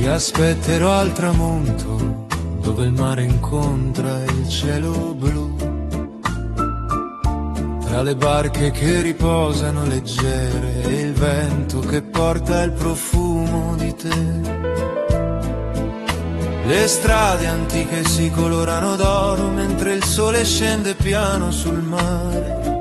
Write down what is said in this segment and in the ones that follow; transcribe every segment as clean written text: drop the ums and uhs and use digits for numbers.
aspetterò al tramonto, dove il mare incontra il cielo blu. Tra le barche che riposano leggere e il vento che porta il profumo di te. Le strade antiche si colorano d'oro mentre il sole scende piano sul mare.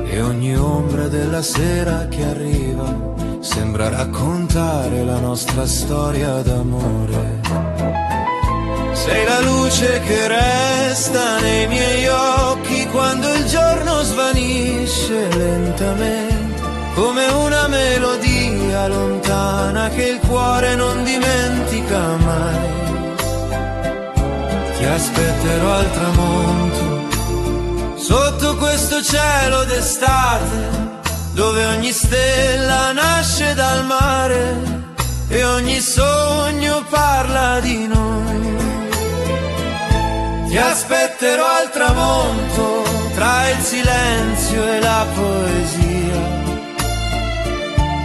E ogni ombra della sera che arriva sembra raccontare la nostra storia d'amore. Sei la luce che resta nei miei occhi quando il giorno svanisce lentamente, come una melodia lontana che il cuore non dimentica mai. Ti aspetterò al tramonto, sotto questo cielo d'estate, dove ogni stella nasce dal mare e ogni sogno parla di noi. Ti aspetterò al tramonto, tra il silenzio e la poesia,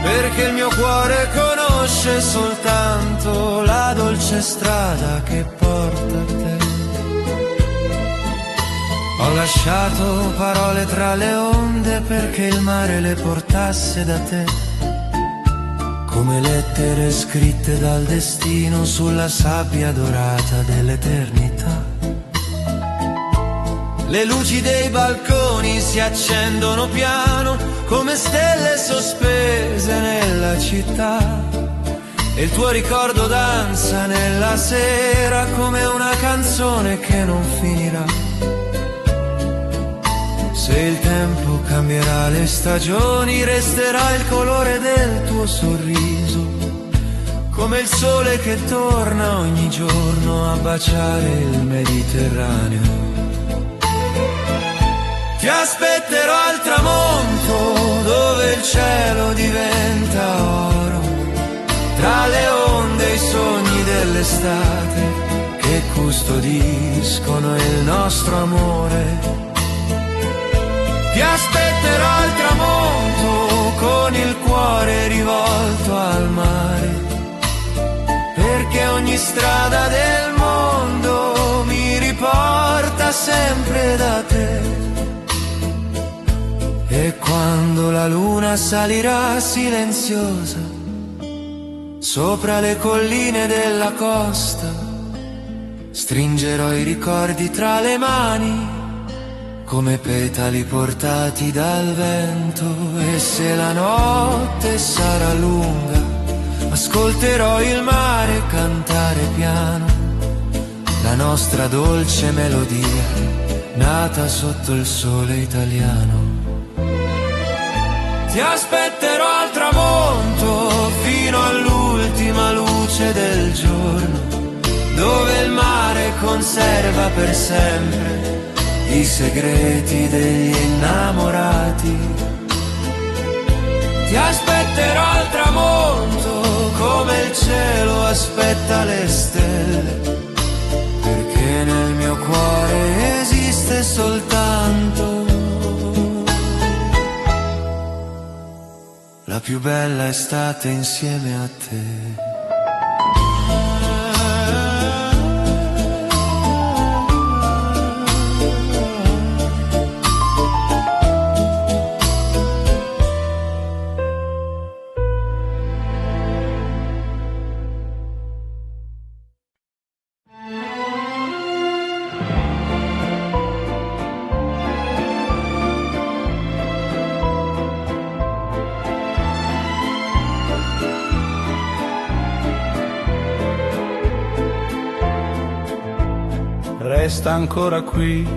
perché il mio cuore conosce soltanto la dolce strada che porta a te. Ho lasciato parole tra le onde perché il mare le portasse da te, come lettere scritte dal destino sulla sabbia dorata dell'eternità. Le luci dei balconi si accendono piano come stelle sospese nella città, e il tuo ricordo danza nella sera come una canzone che non finirà. Se il tempo cambierà le stagioni, resterà il colore del tuo sorriso, come il sole che torna ogni giorno a baciare il Mediterraneo. Ti aspetterò al tramonto, dove il cielo diventa oro, tra le onde e i sogni dell'estate che custodiscono il nostro amore. Ti aspetterò al tramonto con il cuore rivolto al mare, perché ogni strada del mondo mi riporta sempre da te. E quando la luna salirà silenziosa sopra le colline della costa, stringerò i ricordi tra le mani come petali portati dal vento. E se la notte sarà lunga, ascolterò il mare cantare piano la nostra dolce melodia nata sotto il sole italiano. Ti aspetterò al tramonto fino all'ultima luce del giorno, dove il mare conserva per sempre i segreti degli innamorati. Ti aspetterò al tramonto come il cielo aspetta le stelle, perché nel mio cuore esiste soltanto la più bella estate insieme a te. Resta ancora qui,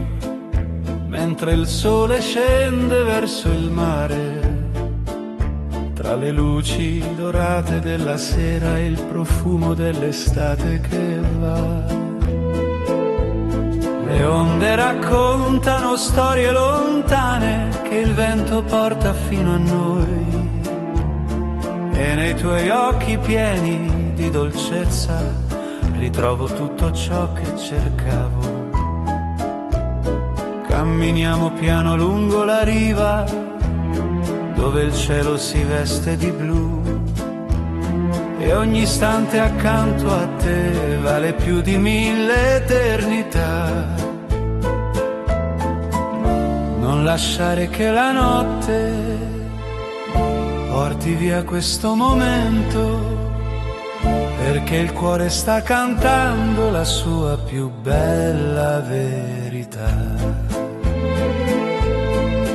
mentre il sole scende verso il mare, tra le luci dorate della sera e il profumo dell'estate che va. Le onde raccontano storie lontane che il vento porta fino a noi, e nei tuoi occhi pieni di dolcezza ritrovo tutto ciò che cercavo. Camminiamo piano lungo la riva, dove il cielo si veste di blu, e ogni istante accanto a te vale più di 1000 eternità. Non lasciare che la notte porti via questo momento, perché il cuore sta cantando la sua più bella verità.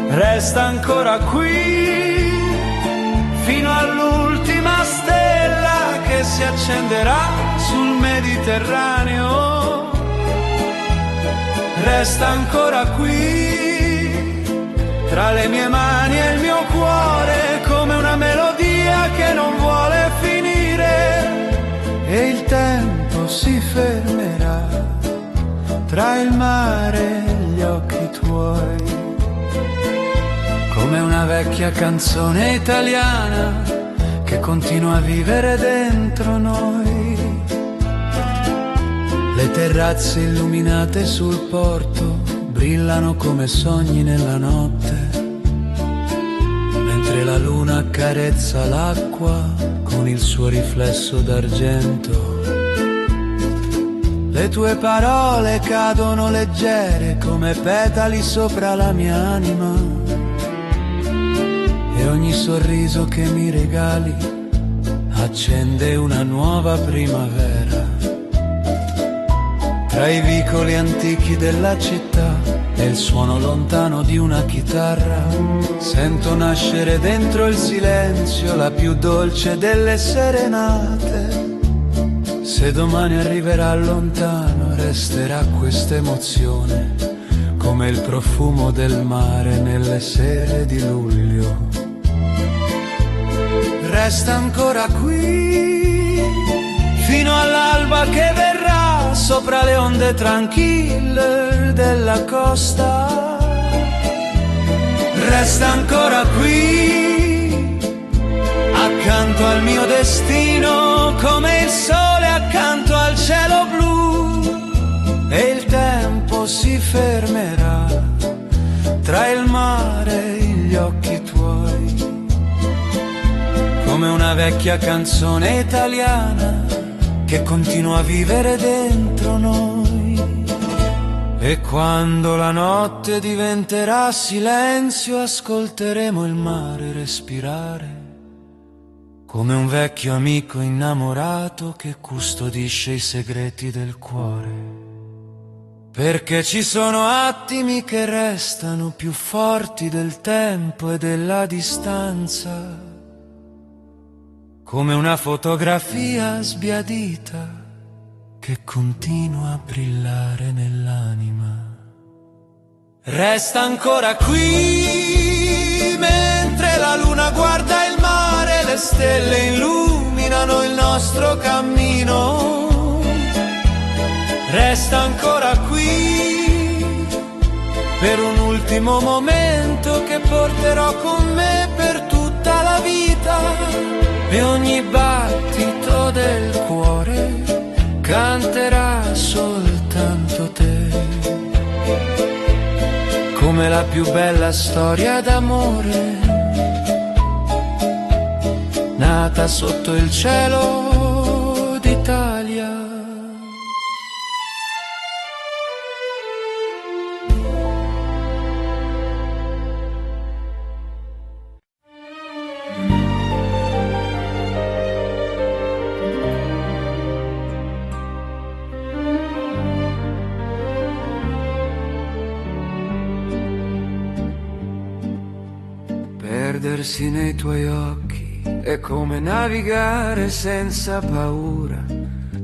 Resta ancora qui fino all'ultima stella che si accenderà sul Mediterraneo. Resta ancora qui tra le mie mani e il mio cuore, come una melodia che non vuole finire, e il tempo si fermerà tra il mare e gli occhi tuoi, come una vecchia canzone italiana che continua a vivere dentro noi. Le terrazze illuminate sul porto brillano come sogni nella notte, mentre la luna accarezza l'acqua con il suo riflesso d'argento. Le tue parole cadono leggere come petali sopra la mia anima, e ogni sorriso che mi regali accende una nuova primavera. Tra i vicoli antichi della città e il suono lontano di una chitarra, sento nascere dentro il silenzio la più dolce delle serenate. Se domani arriverà lontano, resterà questa emozione, come il profumo del mare nelle sere di luglio. Resta ancora qui fino all'alba che verrà sopra le onde tranquille della costa. Resta ancora qui accanto al mio destino, come il sole accanto al cielo blu, e il tempo si fermerà tra il mare e gli occhi tuoi, come una vecchia canzone italiana che continua a vivere dentro noi. E quando la notte diventerà silenzio, ascolteremo il mare respirare, come un vecchio amico innamorato che custodisce i segreti del cuore. Perché ci sono attimi che restano più forti del tempo e della distanza, come una fotografia sbiadita che continua a brillare nell'anima. Resta ancora qui mentre la luna guarda il mare, le stelle illuminano il nostro cammino. Resta ancora qui per un ultimo momento che porterò con me per tutta la vita, e ogni battito del cuore canterà soltanto te, come la più bella storia d'amore nata sotto il cielo d'Italia. Perdersi nei tuoi occhi è come navigare senza paura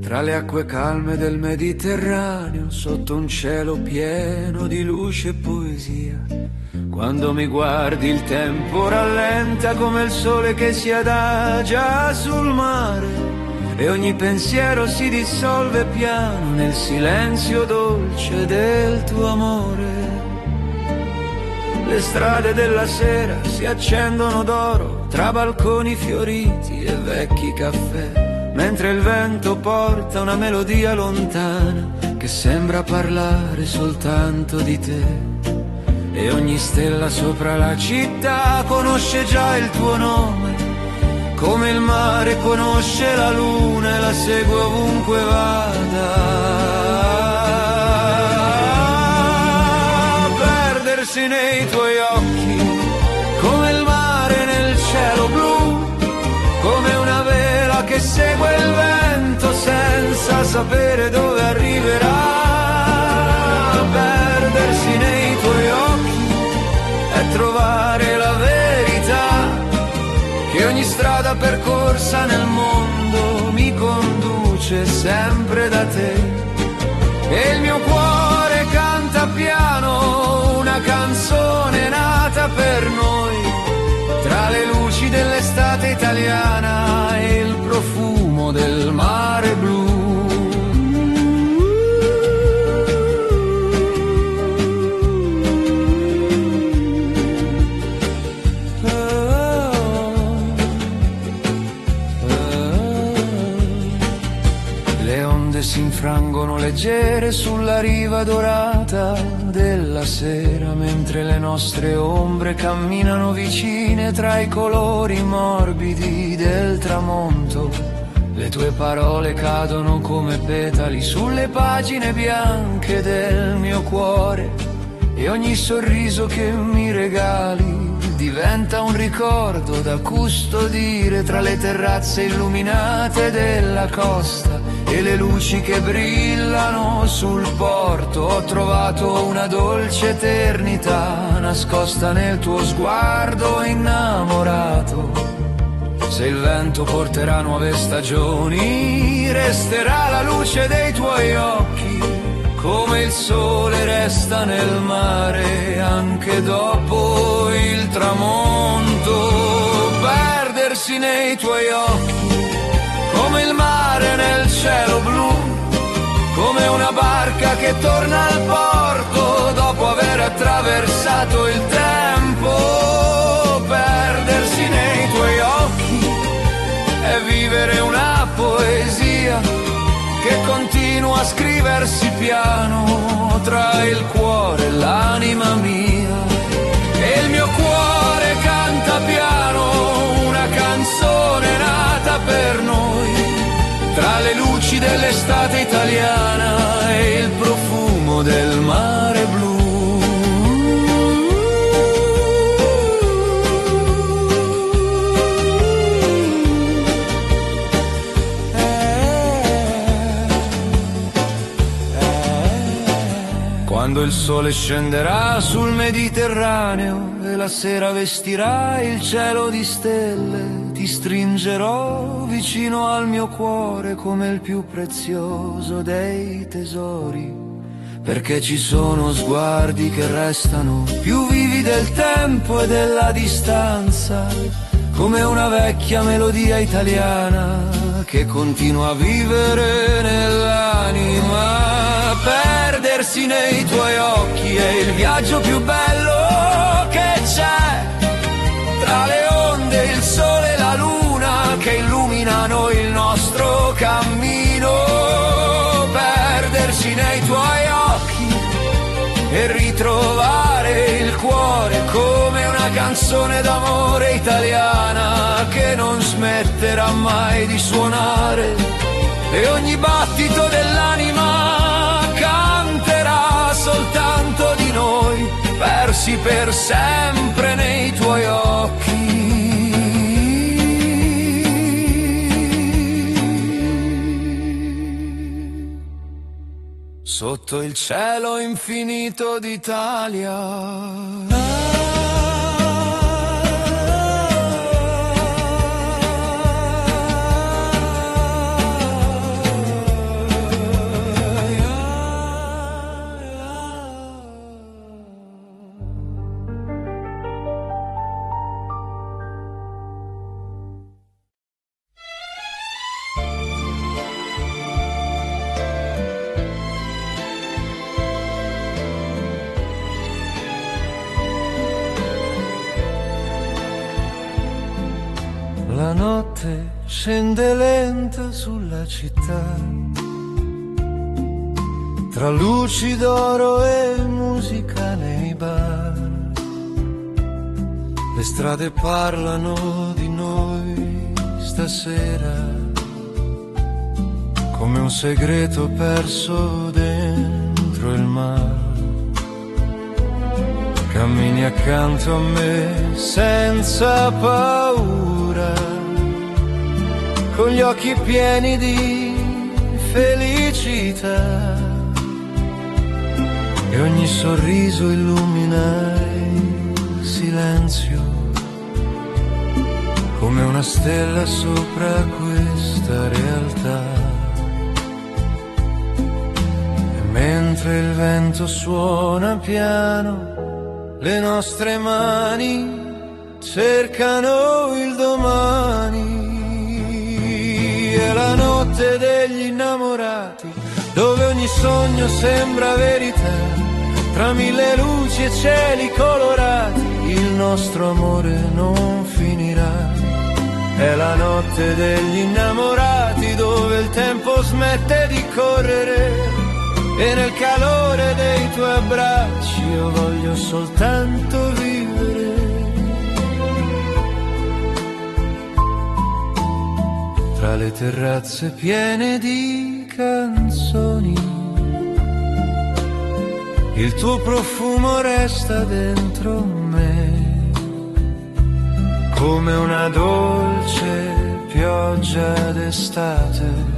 tra le acque calme del Mediterraneo, sotto un cielo pieno di luce e poesia. Quando mi guardi il tempo rallenta come il sole che si adagia sul mare, e ogni pensiero si dissolve piano nel silenzio dolce del tuo amore. Le strade della sera si accendono d'oro tra balconi fioriti e vecchi caffè, mentre il vento porta una melodia lontana che sembra parlare soltanto di te. E ogni stella sopra la città conosce già il tuo nome, come il mare conosce la luna e la segue ovunque vada. Perdersi nei tuoi occhi, come il mare nel cielo blu, come una vela che segue il vento senza sapere dove arriverà. Perdersi nei tuoi occhi è trovare la verità, che ogni strada percorsa nel mondo mi conduce sempre da te. E il mio cuore canta piano una canzone nata per noi, tra le luci dell'estate italiana e il profumo del mare blu. Le onde si infrangono leggere sulla riva dorata della sera, mentre le nostre ombre camminano vicine tra i colori morbidi del tramonto. Le tue parole cadono come petali sulle pagine bianche del mio cuore, e ogni sorriso che mi regali diventa un ricordo da custodire tra le terrazze illuminate della costa e le luci che brillano sul porto. Ho trovato una dolce eternità nascosta nel tuo sguardo innamorato. Se il vento porterà nuove stagioni, resterà la luce dei tuoi occhi, come il sole resta nel mare anche dopo il tramonto. Perdersi nei tuoi occhi, come il mare nel cielo blu, come una barca che torna al porto dopo aver attraversato il tempo. Perdersi nei tuoi occhi è vivere una poesia che continua a scriversi piano tra il cuore e l'anima mia. E il mio cuore canta piano una canzone nata per noi, tra le luci dell'estate italiana e il profumo del mare blu. Quando il sole scenderà sul Mediterraneo e la sera vestirà il cielo di stelle, ti stringerò vicino al mio cuore come il più prezioso dei tesori, perché ci sono sguardi che restano più vivi del tempo e della distanza, come una vecchia melodia italiana che continua a vivere nell'anima. Perdersi nei tuoi occhi è il viaggio più bello che c'è, tra le onde, il sole e la luna che illuminano il nostro cammino. Perdersi nei tuoi occhi e ritrovare il cuore come una canzone d'amore italiana che non smetterà mai di suonare, e ogni battito dell'anima canterà soltanto di noi, persi per sempre nei tuoi occhi. Sotto il cielo infinito d'Italia. La notte scende lenta sulla città, tra luci d'oro e musica nei bar. Le strade parlano di noi stasera, come un segreto perso dentro il mare. Cammini accanto a me senza paura, con gli occhi pieni di felicità, e ogni sorriso illumina il silenzio, come una stella sopra questa realtà. E mentre il vento suona piano, le nostre mani cercano il domani. È la notte degli innamorati, dove ogni sogno sembra verità. Tra mille luci e cieli colorati, il nostro amore non finirà. È la notte degli innamorati, dove il tempo smette di correre, e nel calore dei tuoi abbracci io voglio soltanto vivere. Tra le terrazze piene di canzoni, il tuo profumo resta dentro me, come una dolce pioggia d'estate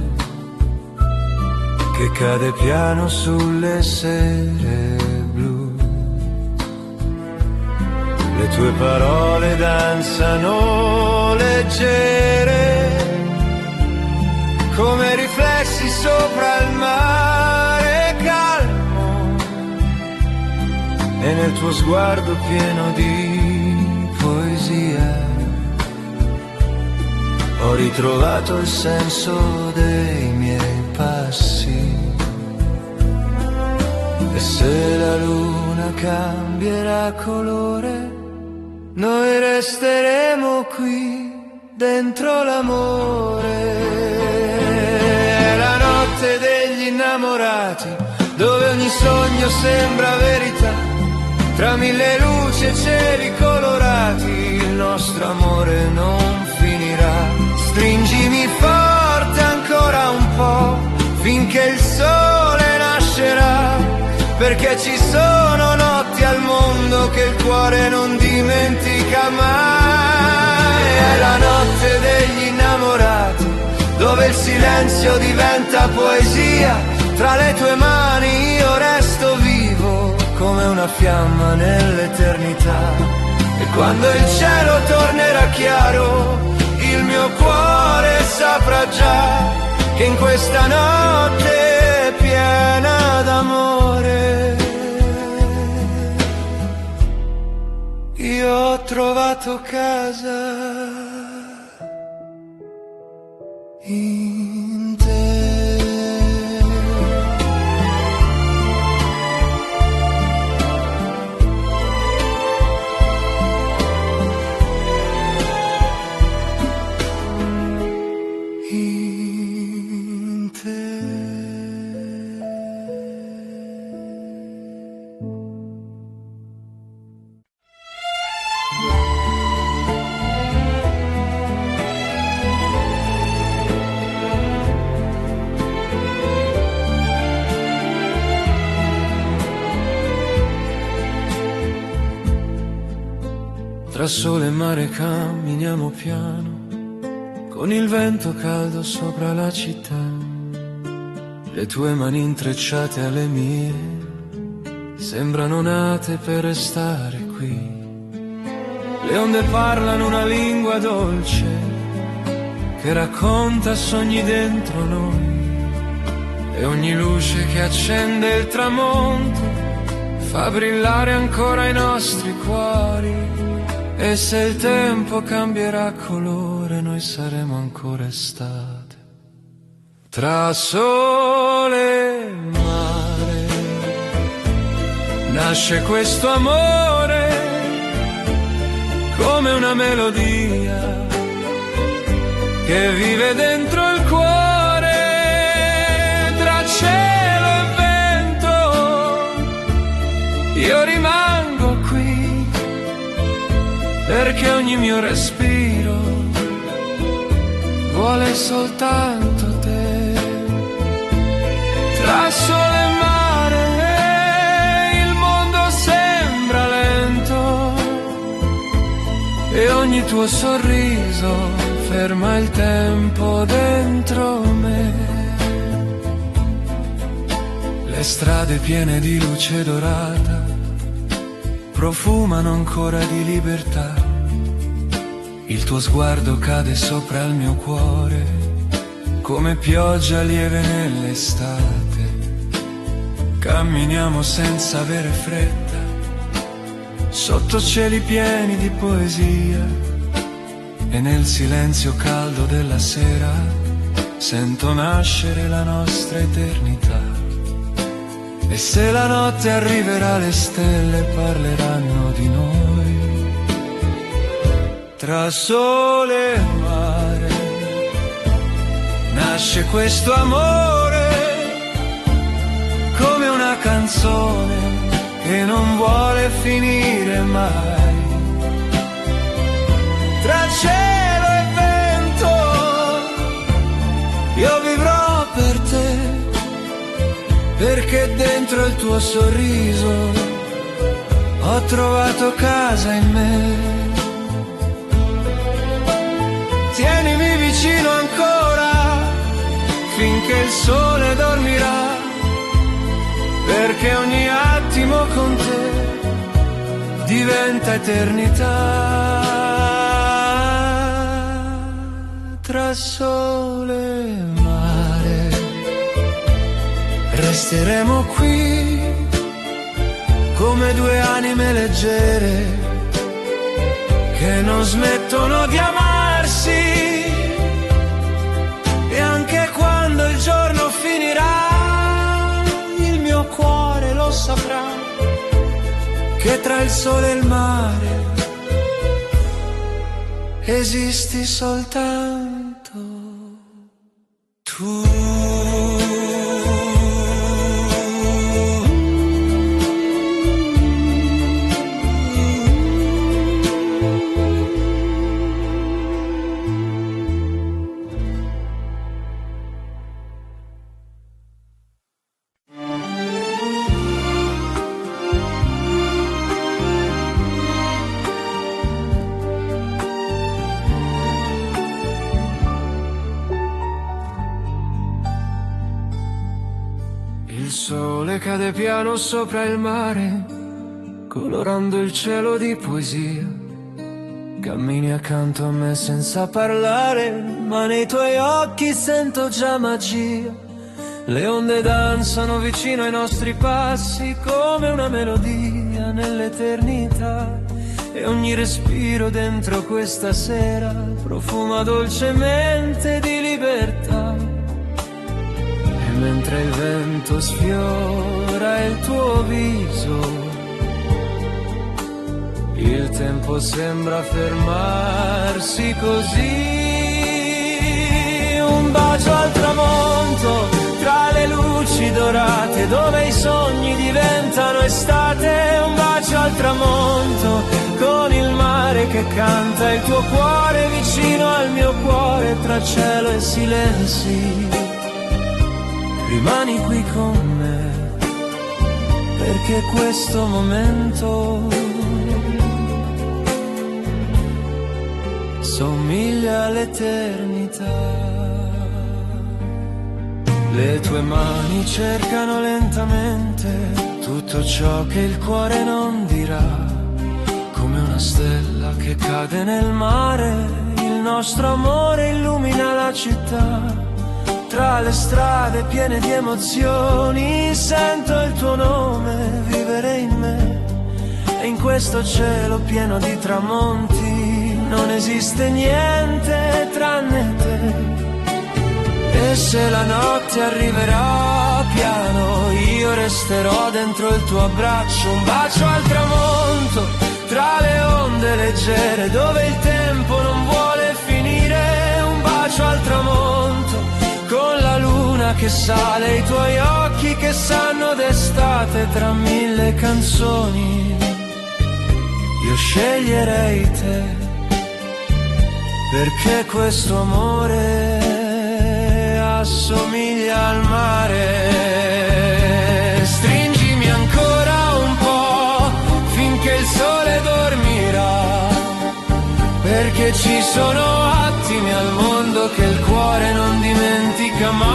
che cade piano sulle sere blu. Le tue parole danzano leggere, come riflessi sopra il mare calmo, e nel tuo sguardo pieno di poesia ho ritrovato il senso dei miei passi. E se la luna cambierà colore, noi resteremo qui dentro l'amore. È la notte degli innamorati, dove ogni sogno sembra verità. Tra mille luci e cieli colorati, il nostro amore non finirà. Stringimi forte ancora un po', finché il sole nascerà, perché ci sono notti al mondo che il cuore non dimentica mai. È la notte degli innamorati, dove il silenzio diventa poesia. Tra le tue mani io resto vivo, come una fiamma nell'eternità. E quando il cielo tornerà chiaro, il mio cuore saprà già che in questa notte piena d'amore io ho trovato casa in te. Tra sole e mare camminiamo piano, con il vento caldo sopra la città. Le tue mani intrecciate alle mie sembrano nate per restare qui. Le onde parlano una lingua dolce che racconta sogni dentro noi, e ogni luce che accende il tramonto fa brillare ancora i nostri cuori. E se il tempo cambierà colore, noi saremo ancora estate. Tra sole e mare nasce questo amore, come una melodia che vive dentro il cuore. Tra cielo e vento io rimango qui, perché ogni mio respiro vuole soltanto te. Tra sole e mare il mondo sembra lento e ogni tuo sorriso ferma il tempo dentro me. Le strade piene di luce dorata profumano ancora di libertà. Il tuo sguardo cade sopra il mio cuore come pioggia lieve nell'estate. Camminiamo senza avere fretta sotto cieli pieni di poesia e nel silenzio caldo della sera sento nascere la nostra eternità. E se la notte arriverà le stelle parleranno di noi. Tra sole e mare nasce questo amore come una canzone che non vuole finire mai. Tra cielo e vento io vivrò per te, perché dentro il tuo sorriso ho trovato casa in me. Tienimi vicino ancora finché il sole dormirà, perché ogni attimo con te diventa eternità. Tra sole e mare resteremo qui come due anime leggere che non smettono di amarsi. E anche quando il giorno finirà, il mio cuore lo saprà, che tra il sole e il mare esisti soltanto tu. Cade piano sopra il mare, colorando il cielo di poesia. Cammini accanto a me senza parlare, ma nei tuoi occhi sento già magia. Le onde danzano vicino ai nostri passi come una melodia nell'eternità. E ogni respiro dentro questa sera profuma dolcemente di libertà. Mentre il vento sfiora il tuo viso, il tempo sembra fermarsi così. Un bacio al tramonto, tra le luci dorate, dove i sogni diventano estate. Un bacio al tramonto, con il mare che canta, il tuo cuore vicino al mio cuore, tra cielo e silenzi. Rimani qui con me, perché questo momento somiglia all'eternità. Le tue mani cercano lentamente tutto ciò che il cuore non dirà, come una stella che cade nel mare, il nostro amore illumina la città. Tra le strade piene di emozioni sento il tuo nome vivere in me. E in questo cielo pieno di tramonti non esiste niente tranne te. E se la notte arriverà piano, io resterò dentro il tuo abbraccio. Un bacio al tramonto, tra le onde leggere, dove il tempo non vuole finire. Un bacio al tramonto, con la luna che sale, i tuoi occhi che sanno d'estate. Tra mille canzoni io sceglierei te, perché questo amore sono attimi al mondo che il cuore non dimentica mai.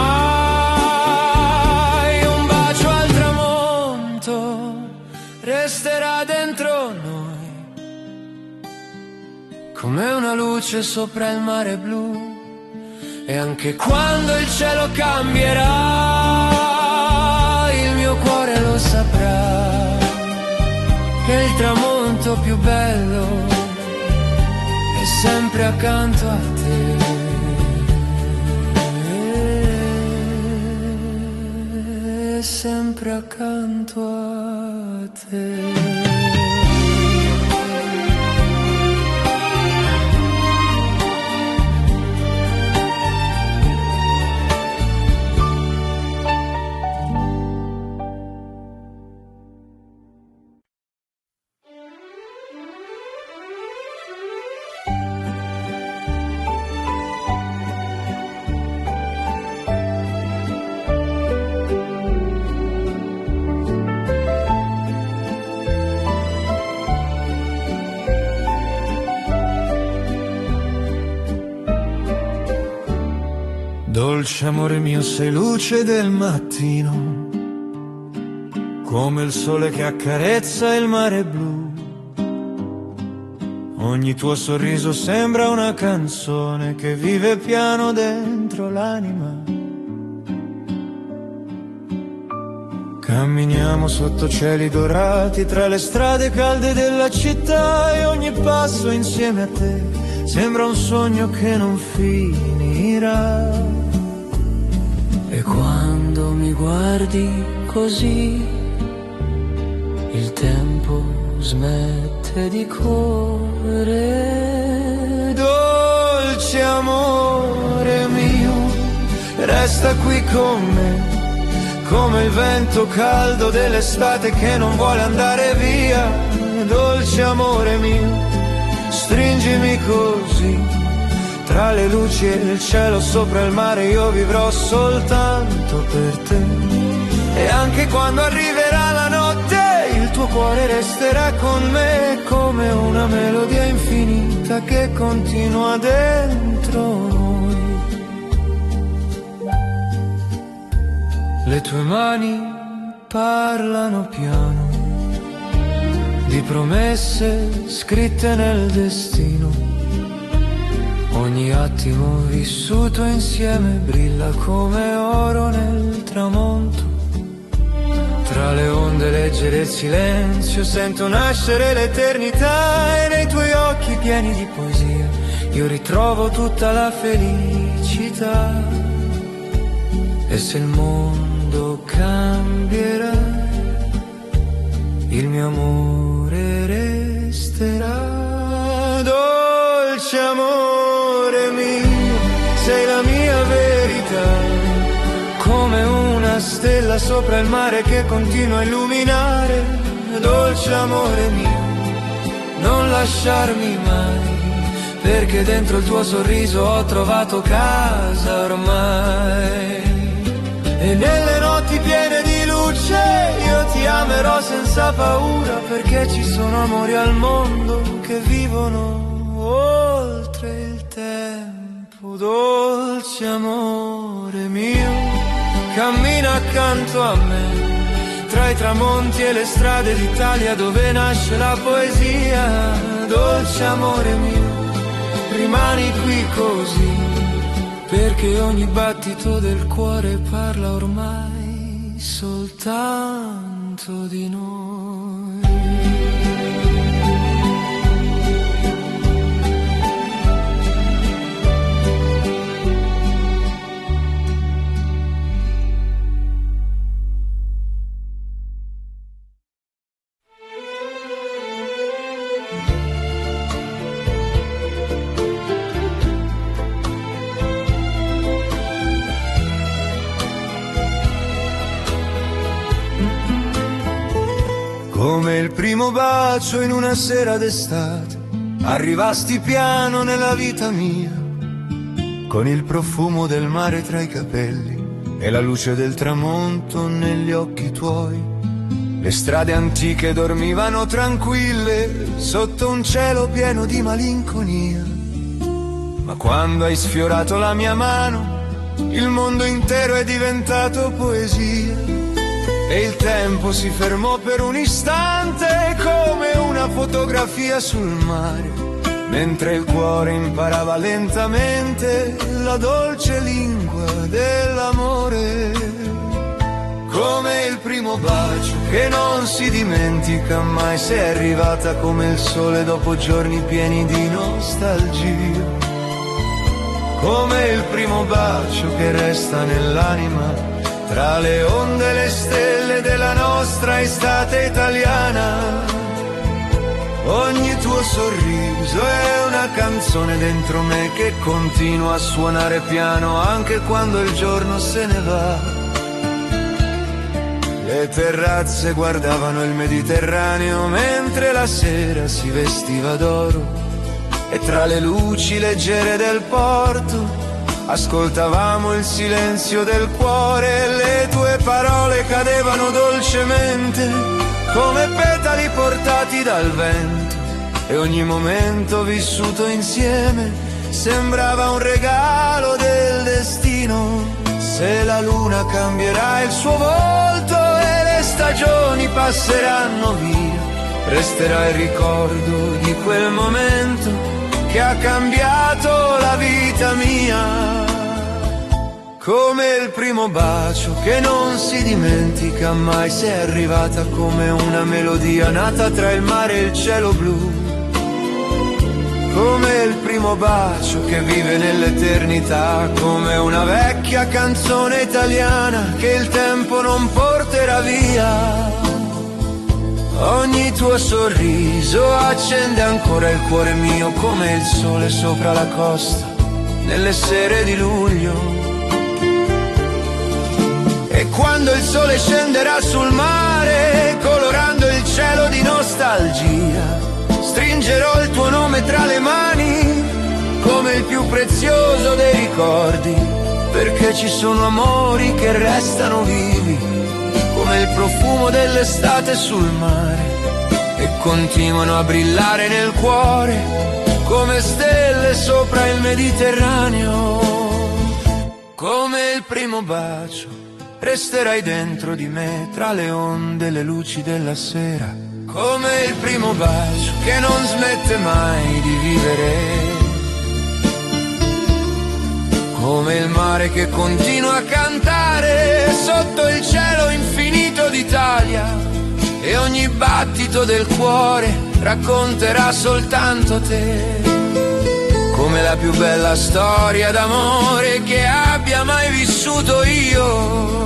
Un bacio al tramonto resterà dentro noi, come una luce sopra il mare blu. E anche quando il cielo cambierà, il mio cuore lo saprà, che il tramonto più bello è sempre accanto a te, è sempre accanto a te. Dolce amore mio, sei luce del mattino, come il sole che accarezza il mare blu. Ogni tuo sorriso sembra una canzone che vive piano dentro l'anima. Camminiamo sotto cieli dorati tra le strade calde della città, e ogni passo insieme a te sembra un sogno che non finirà. E quando mi guardi così, il tempo smette di correre. Dolce amore mio, resta qui con me, come il vento caldo dell'estate che non vuole andare via. Dolce amore mio, stringimi così, tra le luci e il cielo sopra il mare io vivrò soltanto per te. E anche quando arriverà la notte il tuo cuore resterà con me, come una melodia infinita che continua dentro noi. Le tue mani parlano piano di promesse scritte nel destino. Ogni attimo vissuto insieme brilla come oro nel tramonto. Tra le onde leggere il silenzio sento nascere l'eternità, e nei tuoi occhi pieni di poesia io ritrovo tutta la felicità. E se il mondo cambierà, il mio amore resterà. Dolce amore mio, sei la mia verità, come una stella sopra il mare che continua a illuminare. Dolce amore mio, non lasciarmi mai, perché dentro il tuo sorriso ho trovato casa ormai. E nelle notti piene di luce io ti amerò senza paura, perché ci sono amori al mondo che vivono oltre il tempo. Dolce amore mio, cammina accanto a me, tra i tramonti e le strade d'Italia dove nasce la poesia. Dolce amore mio, rimani qui così, perché ogni battito del cuore parla ormai soltanto di noi. Come il primo bacio in una sera d'estate, arrivasti piano nella vita mia, con il profumo del mare tra i capelli e la luce del tramonto negli occhi tuoi. Le strade antiche dormivano tranquille sotto un cielo pieno di malinconia, Ma quando hai sfiorato la mia mano, il mondo intero è diventato poesia. E il tempo si fermò per un istante come una fotografia sul mare, mentre il cuore imparava lentamente la dolce lingua dell'amore. Come il primo bacio che non si dimentica mai, sei arrivata come il sole dopo giorni pieni di nostalgia. Come il primo bacio che resta nell'anima, tra le onde e le stelle della nostra estate italiana. Ogni tuo sorriso è una canzone dentro me che continua a suonare piano anche quando il giorno se ne va. Le terrazze guardavano il Mediterraneo mentre la sera si vestiva d'oro, e tra le luci leggere del porto ascoltavamo il silenzio del cuore. E le tue parole cadevano dolcemente come petali portati dal vento, e ogni momento vissuto insieme sembrava un regalo del destino. Se la luna cambierà il suo volto e le stagioni passeranno via, resterà il ricordo di quel momento che ha cambiato la vita mia. Come il primo bacio che non si dimentica mai, sei arrivata come una melodia nata tra il mare e il cielo blu. Come il primo bacio che vive nell'eternità, come una vecchia canzone italiana che il tempo non porterà via. Ogni tuo sorriso accende ancora il cuore mio, come il sole sopra la costa nelle sere di luglio. E quando il sole scenderà sul mare, colorando il cielo di nostalgia, stringerò il tuo nome tra le mani come il più prezioso dei ricordi, perché ci sono amori che restano vivi come il profumo dell'estate sul mare, e continuano a brillare nel cuore come stelle sopra il Mediterraneo. Come il primo bacio resterai dentro di me tra le onde e le luci della sera. Come il primo bacio che non smette mai di vivere. Come il mare che continua a cantare sotto il cielo infinito d'Italia, e ogni battito del cuore racconterà soltanto te. Come la più bella storia d'amore che abbia mai vissuto io.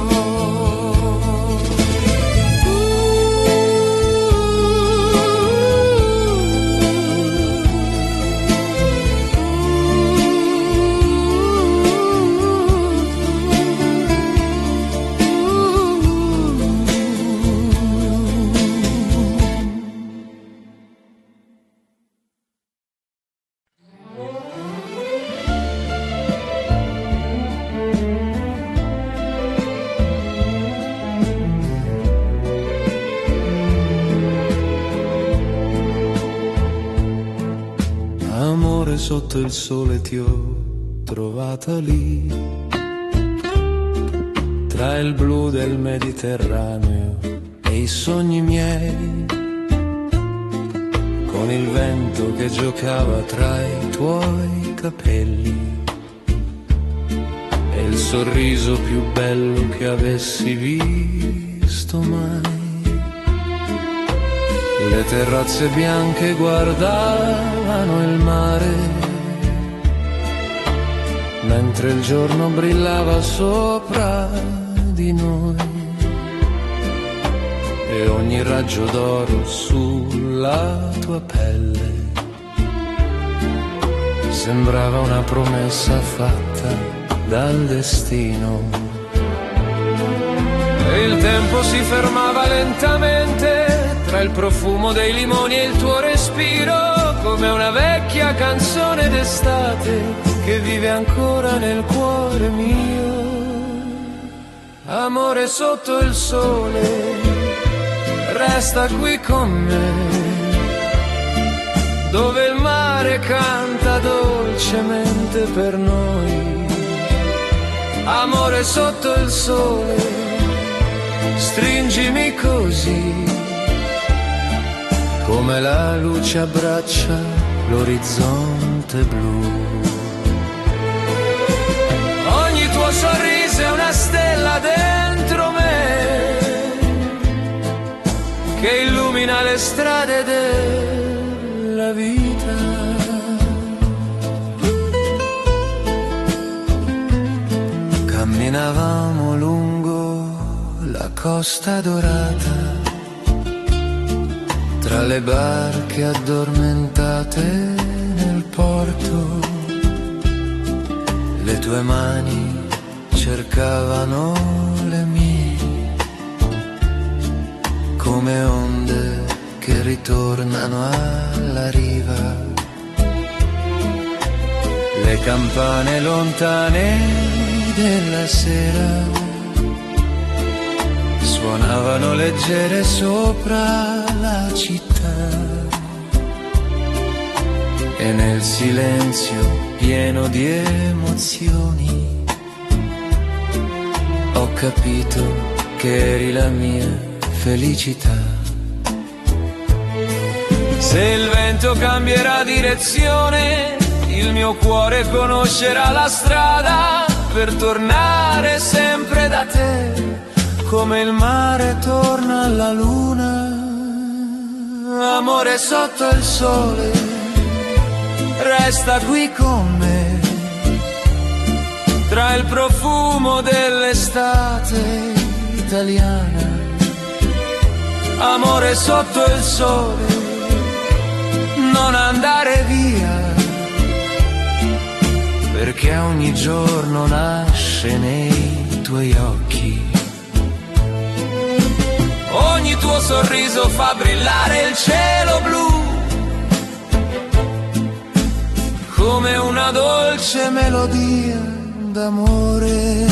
Sotto il sole ti ho trovata lì, tra il blu del Mediterraneo e i sogni miei, con il vento che giocava tra i tuoi capelli e il sorriso più bello che avessi visto mai. Le terrazze bianche guardavano il mare, mentre il giorno brillava sopra di noi, e ogni raggio d'oro sulla tua pelle sembrava una promessa fatta dal destino. E il tempo si fermava lentamente tra il profumo dei limoni e il tuo respiro, come una vecchia canzone d'estate che vive ancora nel cuore mio. Amore sotto il sole, resta qui con me, dove il mare mare canta dolcemente per noi. Amore sotto il sole, stringimi così, come la luce abbraccia l'orizzonte blu. Ogni tuo sorriso è una stella dentro me, che illumina le strade della vita. Camminavamo lungo la costa dorata, tra le barche addormentate nel porto. Le tue mani cercavano le mie, come onde che ritornano alla riva. Le campane lontane della sera suonavano leggere sopra la città, e nel silenzio pieno di emozioni ho capito che eri la mia felicità. Se il vento cambierà direzione, il mio cuore conoscerà la strada per tornare sempre da te, come il mare torna alla luna. Amore sotto il sole, resta qui con me, tra il profumo dell'estate italiana. Amore sotto il sole, non andare via, perché ogni giorno nasce nei tuoi occhi. Ogni tuo sorriso fa brillare il cielo blu, come una dolce melodia d'amore.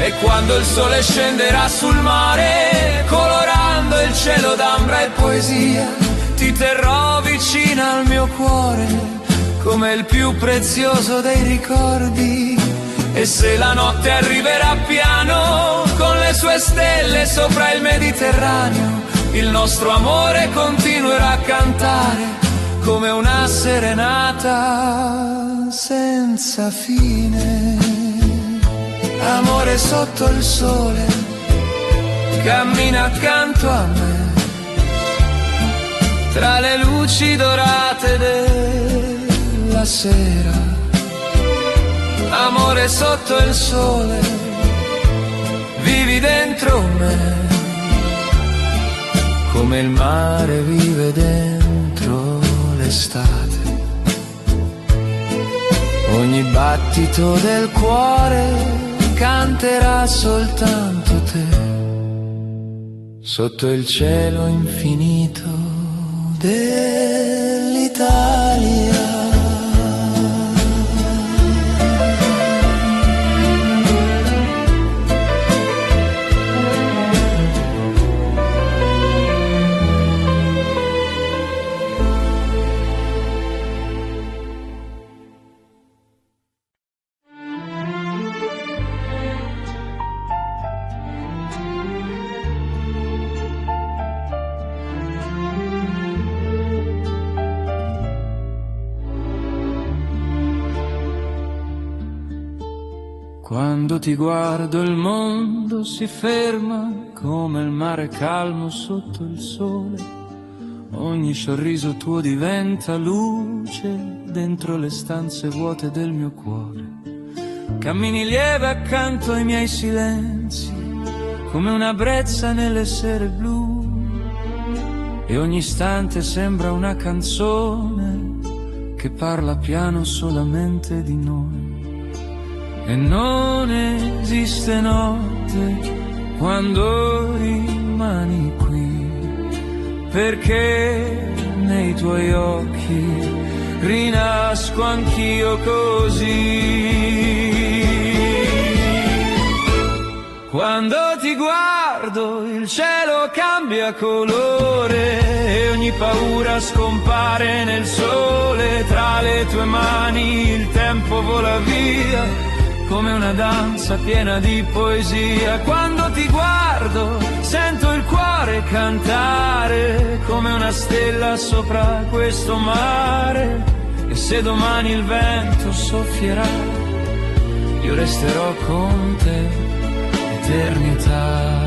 E quando il sole scenderà sul mare, colorando il cielo d'ambra e poesia, ti terrò vicina al mio cuore, come il più prezioso dei ricordi. E se la notte arriverà piano, con le sue stelle sopra il Mediterraneo, il nostro amore continuerà a cantare, come una serenata senza fine. Amore sotto il sole, cammina accanto a me, tra le luci dorate della sera. Amore sotto il sole, vivi dentro me, come il mare vive dentro l'estate. Ogni battito del cuore canterà soltanto te, sotto il cielo infinito dell'Italia. Quando ti guardo il mondo si ferma, come il mare calmo sotto il sole. Ogni sorriso tuo diventa luce dentro le stanze vuote del mio cuore. Cammini lieve accanto ai miei silenzi, come una brezza nelle sere blu. E ogni istante sembra una canzone che parla piano solamente di noi. E non esiste notte quando rimani qui, perché nei tuoi occhi rinasco anch'io così. Quando ti guardo il cielo cambia colore e ogni paura scompare nel sole, tra le tue mani il tempo vola via, come una danza piena di poesia. Quando ti guardo sento il cuore cantare, come una stella sopra questo mare. E se domani il vento soffierà, io resterò con te eternità.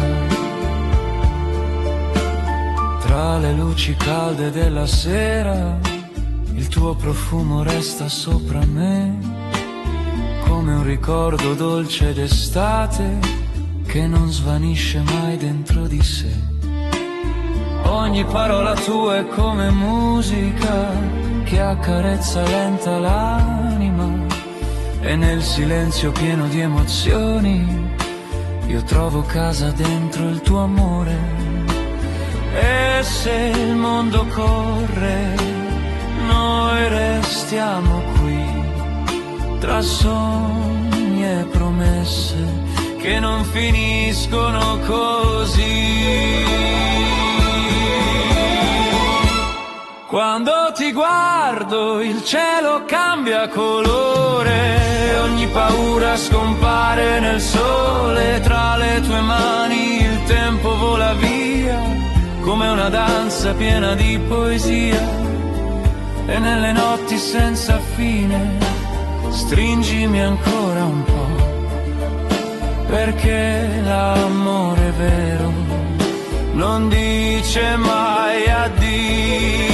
Tra le luci calde della sera, il tuo profumo resta sopra me, come un ricordo dolce d'estate che non svanisce mai dentro di sé. Ogni parola tua è come musica che accarezza lenta l'anima, e nel silenzio pieno di emozioni io trovo casa dentro il tuo amore. E se il mondo corre, noi restiamo qui, tra sogni e promesse che non finiscono così. Quando ti guardo il cielo cambia colore, ogni paura scompare nel sole, tra le tue mani il tempo vola via, come una danza piena di poesia. E nelle notti senza fine stringimi ancora un po', perché l'amore vero non dice mai addio.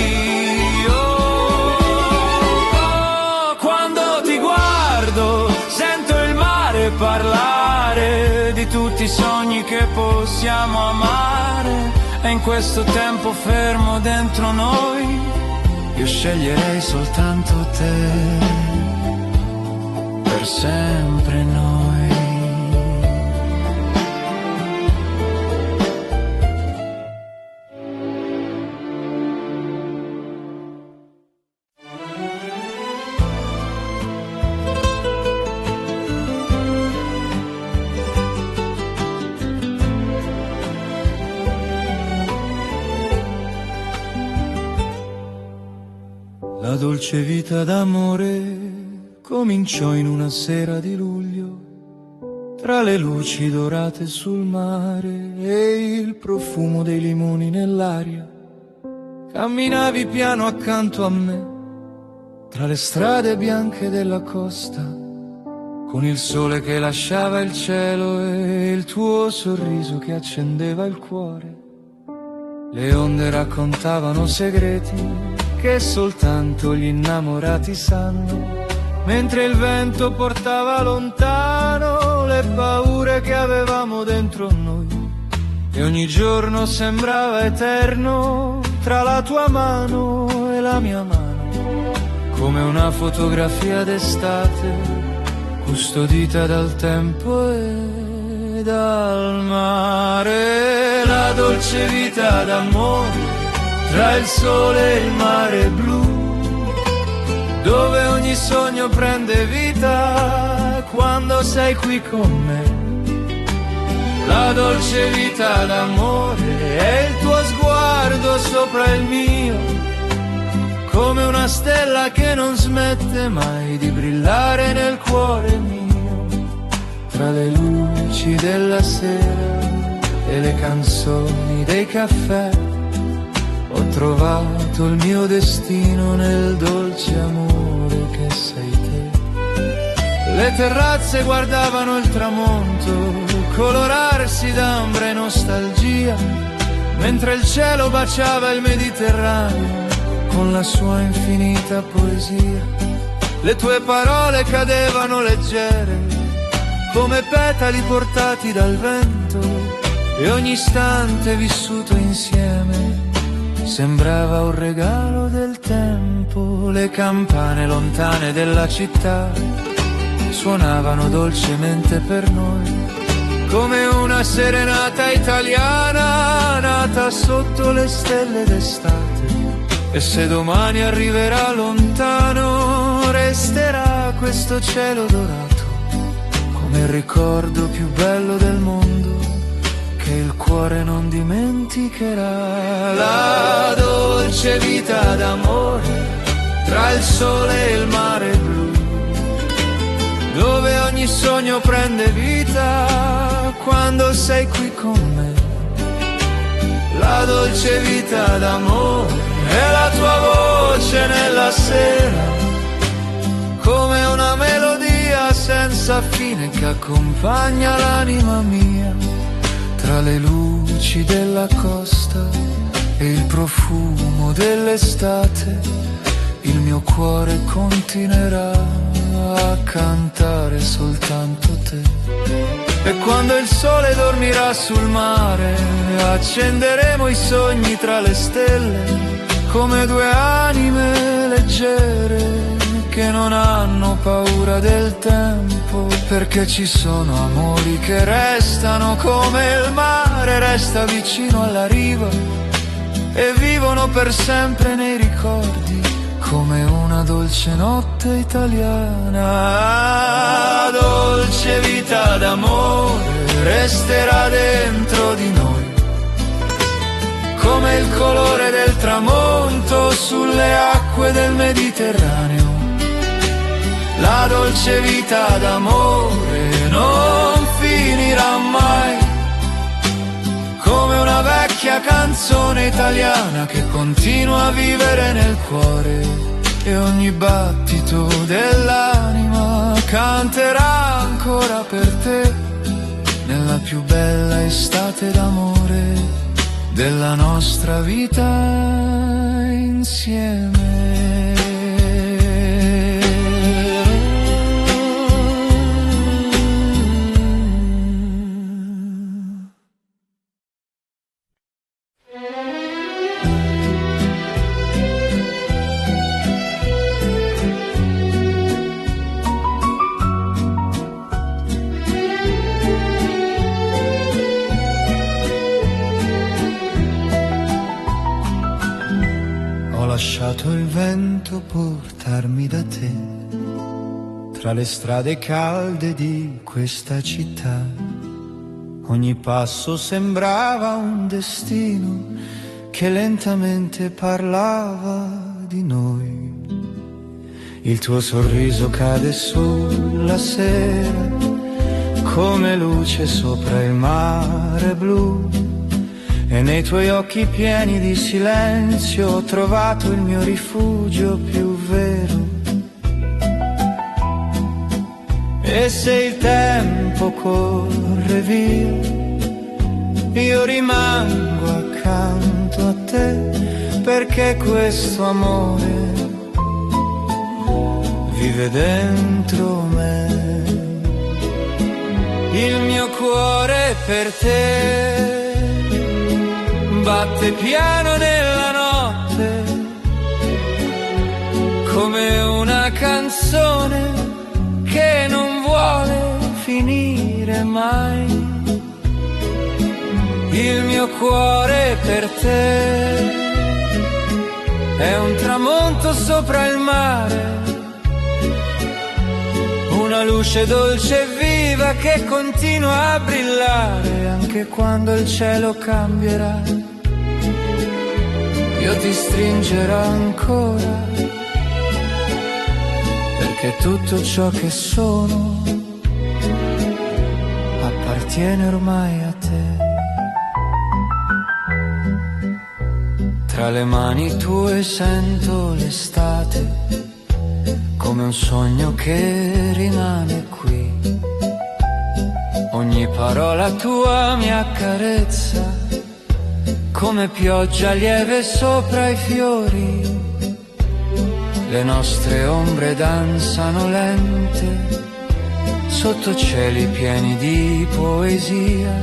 Quando ti guardo sento il mare parlare di tutti i sogni che possiamo amare, e in questo tempo fermo dentro noi io sceglierei soltanto te, per sempre noi. La dolce vita d'amore cominciò in una sera di luglio, tra le luci dorate sul mare e il profumo dei limoni nell'aria. Camminavi piano accanto a me, tra le strade bianche della costa, con il sole che lasciava il cielo e il tuo sorriso che accendeva il cuore. Le onde raccontavano segreti che soltanto gli innamorati sanno, mentre il vento portava lontano le paure che avevamo dentro noi. E ogni giorno sembrava eterno tra la tua mano e la mia mano, come una fotografia d'estate custodita dal tempo e dal mare. La dolce vita d'amore tra il sole e il mare blu, dove ogni sogno prende vita quando sei qui con me. La dolce vita d'amore è il tuo sguardo sopra il mio, come una stella che non smette mai di brillare nel cuore mio. Tra le luci della sera e le canzoni dei caffè ho trovato il mio destino nel dolce amore che sei te. Le terrazze guardavano il tramonto colorarsi d'ambra e nostalgia, mentre il cielo baciava il Mediterraneo con la sua infinita poesia. Le tue parole cadevano leggere come petali portati dal vento, e ogni istante vissuto insieme sembrava un regalo del tempo. Le campane lontane della città suonavano dolcemente per noi, come una serenata italiana nata sotto le stelle d'estate. E se domani arriverà lontano, resterà questo cielo dorato come il ricordo più bello del mondo che il cuore cuore non dimenticherà la dolce vita d'amore tra il sole e il mare blu, dove ogni sogno prende vita quando sei qui con me. La dolce vita d'amore è la tua voce nella sera, come una melodia senza fine che accompagna l'anima mia, tra le luci della costa e il profumo dell'estate. Il mio cuore continuerà a cantare soltanto te. E quando il sole dormirà sul mare, accenderemo i sogni tra le stelle, come due anime leggere che non hanno paura del tempo, perché ci sono amori che restano come il mare resta vicino alla riva e vivono per sempre nei ricordi, come una dolce notte italiana. Dolce vita d'amore resterà dentro di noi, come il colore del tramonto sulle acque del Mediterraneo. La dolce vita d'amore non finirà mai, come una vecchia canzone italiana che continua a vivere nel cuore, e ogni battito dell'anima canterà ancora per te, nella più bella estate d'amore della nostra vita insieme. Ho lasciato il vento portarmi da te, tra le strade calde di questa città. Ogni passo sembrava un destino che lentamente parlava di noi. Il tuo sorriso cade sulla sera come luce sopra il mare blu, e nei tuoi occhi pieni di silenzio ho trovato il mio rifugio più vero. E se il tempo corre via, io rimango accanto a te, perché questo amore vive dentro me. Il mio cuore per te batte piano nella notte, come una canzone che non vuole finire mai. Il mio cuore per te è un tramonto sopra il mare, una luce dolce e viva che continua a brillare anche quando il cielo cambierà. Io ti stringerò ancora, perché tutto ciò che sono appartiene ormai a te. Tra le mani tue sento l'estate, come un sogno che rimane qui. Ogni parola tua mi accarezza, come pioggia lieve sopra i fiori. Le nostre ombre danzano lente sotto cieli pieni di poesia,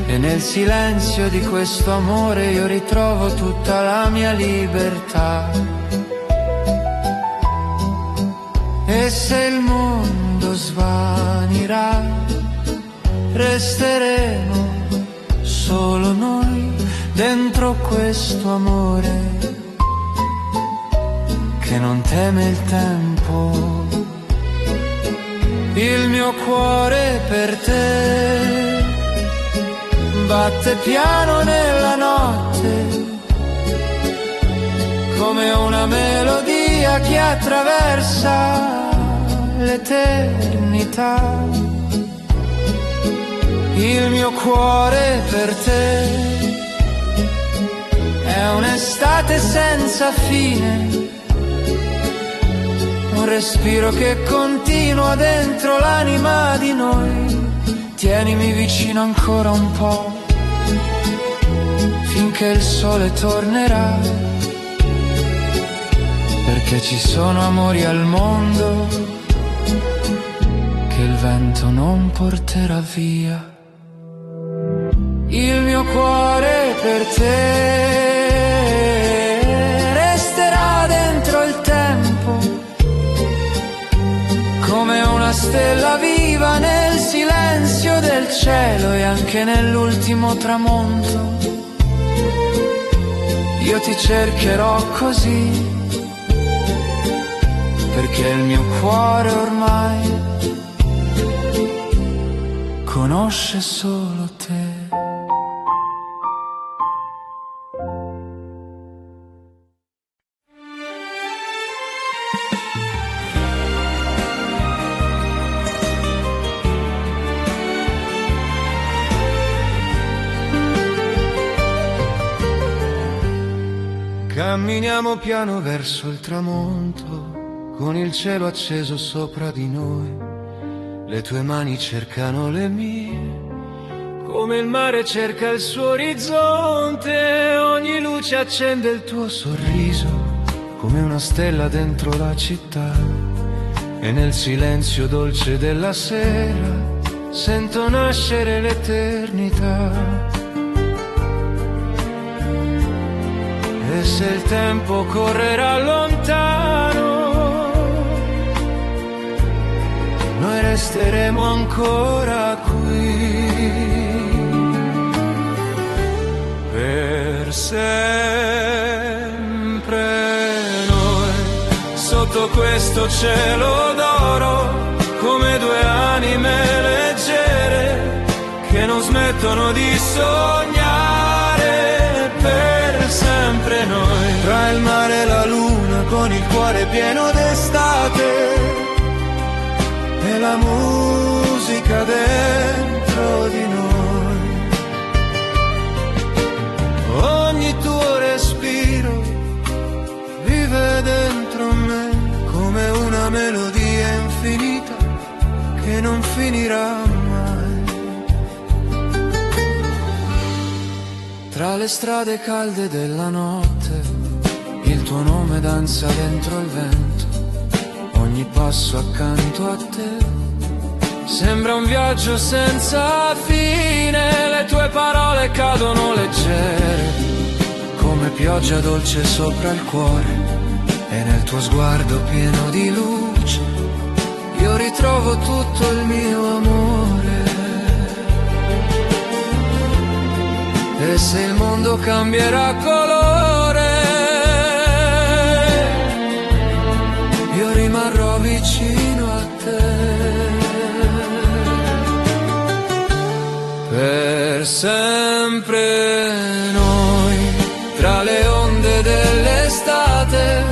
e nel silenzio di questo amore io ritrovo tutta la mia libertà. E se il mondo svanirà, resteremo solo noi dentro questo amore che non teme il tempo. Il mio cuore per te batte piano nella notte, come una melodia che attraversa l'eternità. Il mio cuore per te è un'estate senza fine, un respiro che continua dentro l'anima di noi. Tienimi vicino ancora un po', finché il sole tornerà, perché ci sono amori al mondo che il vento non porterà via. Il mio cuore per te resterà dentro il tempo, come una stella viva nel silenzio del cielo e anche nell'ultimo tramonto. Io ti cercherò così, perché il mio cuore ormai conosce solo te. Camminiamo piano verso il tramonto, con il cielo acceso sopra di noi. Le tue mani cercano le mie, come il mare cerca il suo orizzonte. Ogni luce accende il tuo sorriso, come una stella dentro la città. E nel silenzio dolce della sera sento nascere l'eternità. E se il tempo correrà lontano, noi resteremo ancora qui. Per sempre noi, sotto questo cielo d'oro, come due anime leggere che non smettono di sognare. Per sempre noi, tra il mare e la luna, con il cuore pieno d'estate e la musica dentro di noi. Ogni tuo respiro vive dentro me, come una melodia infinita che non finirà mai. Tra le strade calde della notte, il tuo nome danza dentro il vento, ogni passo accanto a te sembra un viaggio senza fine. Le tue parole cadono leggere, come pioggia dolce sopra il cuore, e nel tuo sguardo pieno di luce io ritrovo tutto il mio amore. E se il mondo cambierà colore, io rimarrò vicino a te. Per sempre noi, tra le onde dell'estate,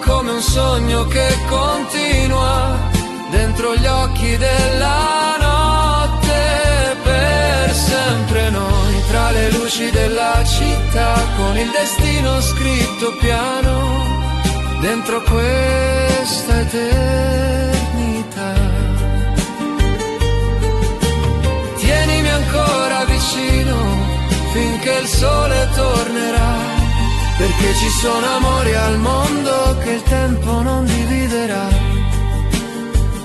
come un sogno che continua dentro gli occhi della notte. Per sempre noi, tra le luci della città, con il destino scritto piano dentro questa eternità. Tienimi ancora vicino finché il sole tornerà, perché ci sono amori al mondo che il tempo non dividerà.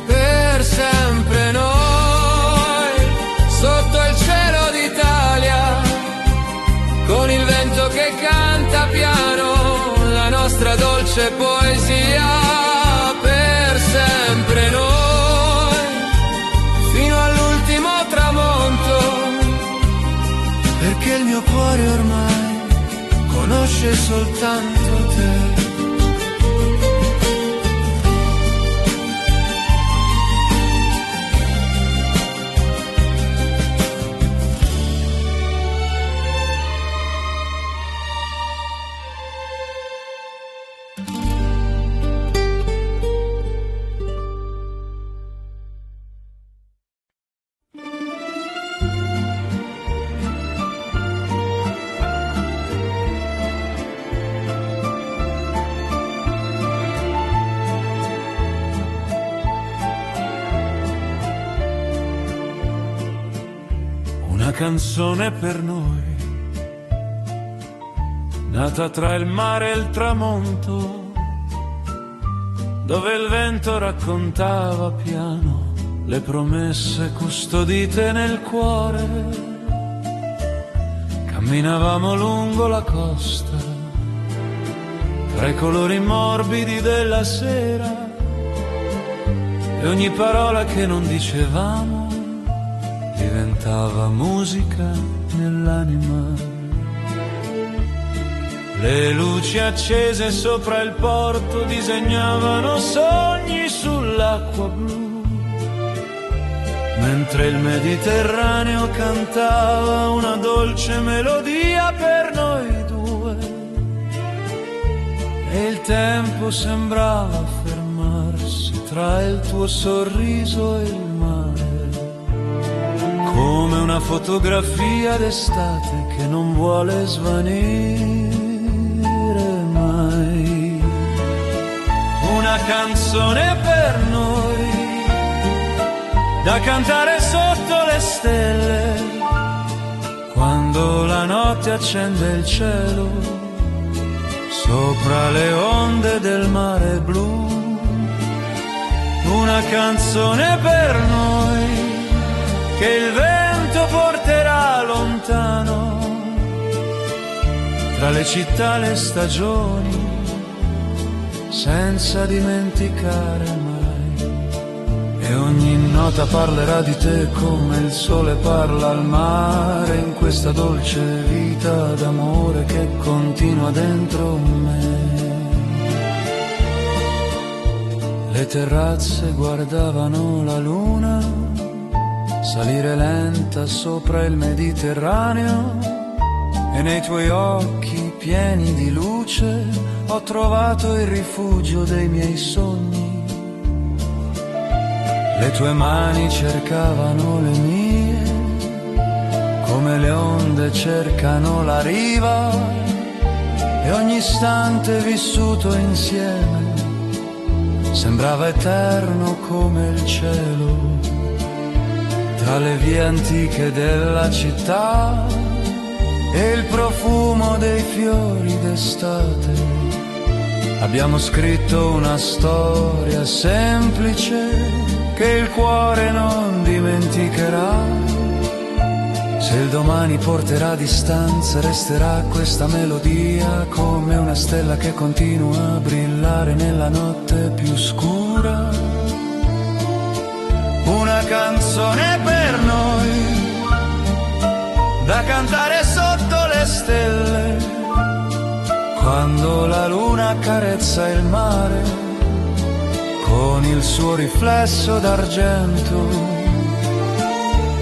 Per sempre noi, sotto il cielo d'Italia, con il vento che canta piano la nostra dolce poesia. Per sempre noi, fino all'ultimo tramonto, perché il mio cuore ormai conosce soltanto te. una canzone per noi, nata tra il mare e il tramonto, dove il vento raccontava piano le promesse custodite nel cuore. Camminavamo lungo la costa, tra i colori morbidi della sera, e ogni parola che non dicevamo diventava musica nell'anima. Le luci accese sopra il porto disegnavano sogni sull'acqua blu, mentre il Mediterraneo cantava una dolce melodia per noi due, e il tempo sembrava fermarsi tra il tuo sorriso e il mare, come una fotografia d'estate che non vuole svanire mai. Una canzone per noi, da cantare sotto le stelle, quando la notte accende il cielo, sopra le onde del mare blu. Una canzone per noi, che il vento porterà lontano, tra le città e le stagioni, senza dimenticare mai. E ogni nota parlerà di te come il sole parla al mare, in questa dolce vita d'amore che continua dentro me. Le terrazze guardavano la luna salire lenta sopra il Mediterraneo, e nei tuoi occhi pieni di luce ho trovato il rifugio dei miei sogni. Le tue mani cercavano le mie, come le onde cercano la riva, e ogni istante vissuto insieme sembrava eterno come il cielo. Tra le vie antiche della città e il profumo dei fiori d'estate, abbiamo scritto una storia semplice che il cuore non dimenticherà. Se il domani porterà distanza, resterà questa melodia come una stella che continua a brillare nella notte più scura. Una canzone per noi, da cantare sotto le stelle, quando la luna accarezza il mare con il suo riflesso d'argento.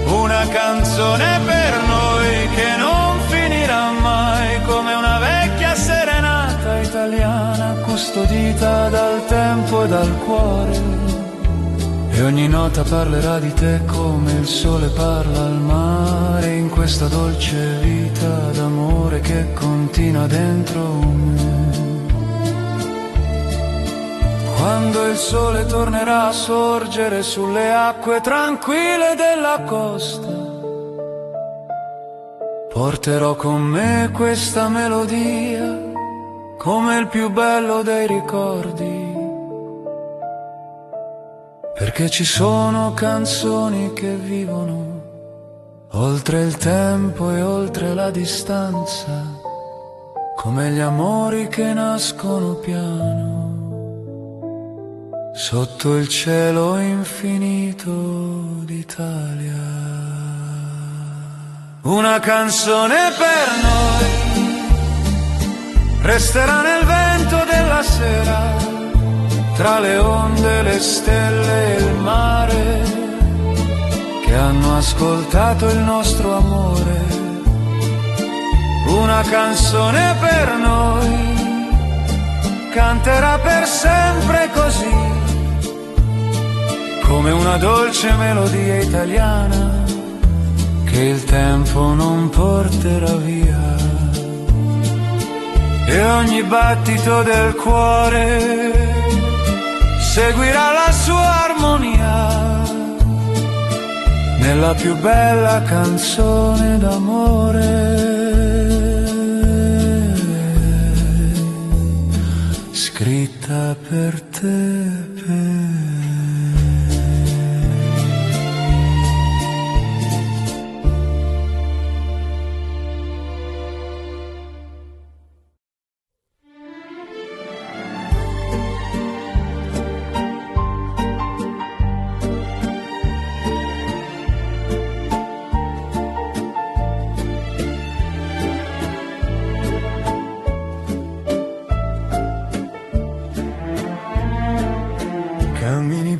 Una canzone per noi che non finirà mai, come una vecchia serenata italiana custodita dal tempo e dal cuore. E ogni nota parlerà di te come il sole parla al mare, in questa dolce vita d'amore che continua dentro me. Quando il sole tornerà a sorgere sulle acque tranquille della costa, porterò con me questa melodia come il più bello dei ricordi. Perché ci sono canzoni che vivono oltre il tempo e oltre la distanza, come gli amori che nascono piano sotto il cielo infinito d'Italia. Una canzone per noi resterà nel vento della sera, tra le onde, le stelle e il mare, che hanno ascoltato il nostro amore. Una canzone per noi canterà per sempre così, come una dolce melodia italiana che il tempo non porterà via. E ogni battito del cuore seguirà la sua armonia nella più bella canzone d'amore scritta per te.